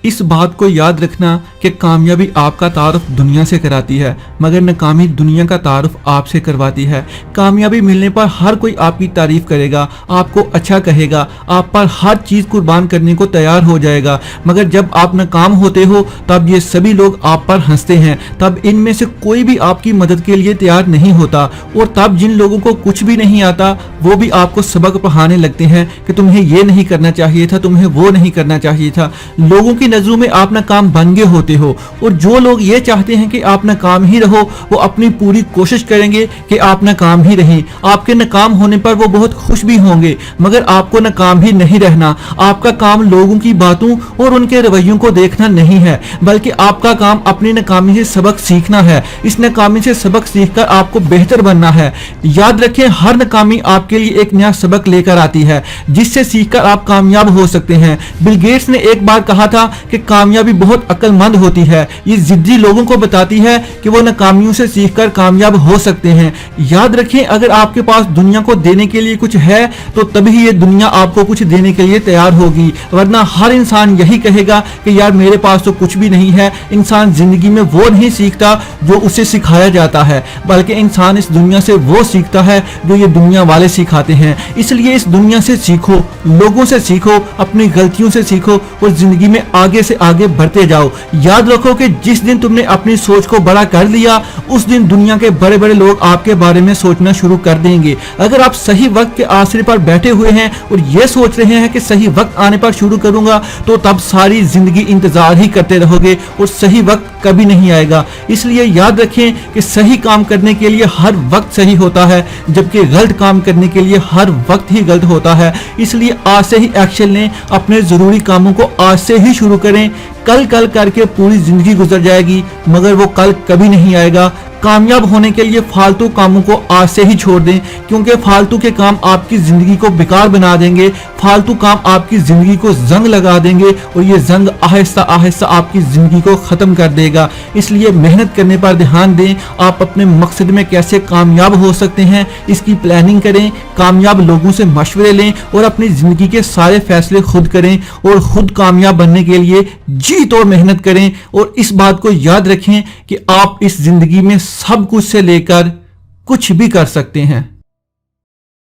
इस बात को याद रखना कि कामयाबी आपका तारुफ दुनिया से कराती है, मगर नाकामी दुनिया का तारुफ आपसे करवाती है। कामयाबी मिलने पर हर कोई आपकी तारीफ करेगा, आपको अच्छा कहेगा, आप पर हर चीज कुर्बान करने को तैयार हो जाएगा, मगर जब आप नाकाम होते हो तब ये सभी लोग आप पर हंसते हैं। तब इनमें से कोई भी आपकी मदद के लिए तैयार नहीं होता, और तब जिन लोगों को कुछ भी नहीं आता वो भी आपको सबक पढ़ाने लगते हैं कि तुम्हें ये नहीं करना चाहिए था, तुम्हें वो नहीं करना चाहिए था। लोगों की नजरों में आप नाकाम बन गए होते हो, और जो लोग ये चाहते हैं कि आप नाकाम ही रहो वो अपनी पूरी कोशिश करेंगे कि आप नाकाम ही रहें। आपके नाकाम होने पर वो बहुत खुश भी होंगे, मगर आपको नाकाम ही नहीं रहना। आपका काम लोगों की बातों और उनके रवैयों को देखना नहीं है, बल्कि आपका काम अपनी नाकामी से सबक सीखना है। इस नाकामी से सबक सीखकर आपको बेहतर बनना है। याद रखें, हर नाकामी आपके लिए एक नया सबक लेकर आती है, जिससे सीखकर आप कामयाब हो सकते हैं। बिल गेट्स ने एक बार कहा था कि कामयाबी बहुत अक्लमंद होती है, ये जिद्दी लोगों को बताती है कि वो नाकामियों से सीखकर कामयाब हो सकते हैं। याद रखें, अगर आपके पास दुनिया को देने के लिए कुछ है तो तभी ये दुनिया आपको कुछ देने के लिए तैयार होगी, वरना हर इंसान यही कहेगा कि यार मेरे पास तो कुछ भी नहीं है। इंसान जिंदगी में वो नहीं सीखता जो उसे सिखाया जाता है, बल्कि इंसान इस दुनिया से वो सीखता है जो ये दुनिया वाले सिखाते हैं। इसलिए इस दुनिया से सीखो, लोगों से सीखो, अपनी गलतियों से सीखो और जिंदगी में आगे से आगे बढ़ते जाओ। याद रखो कि जिस दिन तुमने अपनी सोच को बड़ा कर लिया, उस दिन दुनिया के बड़े बड़े लोग आपके बारे में सोचना शुरू कर देंगे। अगर आप सही वक्त के आसरे पर बैठे हुए हैं और ये सोच रहे हैं कि सही वक्त आने पर शुरू करूंगा, तो तब सारी जिंदगी इंतजार ही करते रहोगे और सही वक्त कभी नहीं आएगा। इसलिए याद रखें कि सही काम करने के लिए हर वक्त सही होता है, जबकि गलत काम करने के लिए हर वक्त ही गलत होता है। इसलिए आज से ही एक्शन लें, अपने जरूरी कामों को आज से ही शुरू करें। कल कल करके पूरी जिंदगी गुजर जाएगी, मगर वो कल कभी नहीं आएगा। कामयाब होने के लिए फालतू कामों को आज से ही छोड़ दें, क्योंकि फालतू के काम आपकी जिंदगी को बेकार बना देंगे। फालतू काम आपकी जिंदगी को जंग लगा देंगे और ये जंग आहिस्ता आहिस्ता आपकी जिंदगी को खत्म कर देगा। इसलिए मेहनत करने पर ध्यान दें। आप अपने मकसद में कैसे कामयाब हो सकते हैं इसकी प्लानिंग करें, कामयाब लोगों से मशवरे लें और अपनी जिंदगी के सारे फैसले खुद करें और खुद कामयाब बनने के लिए जी तोड़ मेहनत करें। और इस बात को याद रखें कि आप इस जिंदगी में सब कुछ से लेकर कुछ भी कर सकते हैं।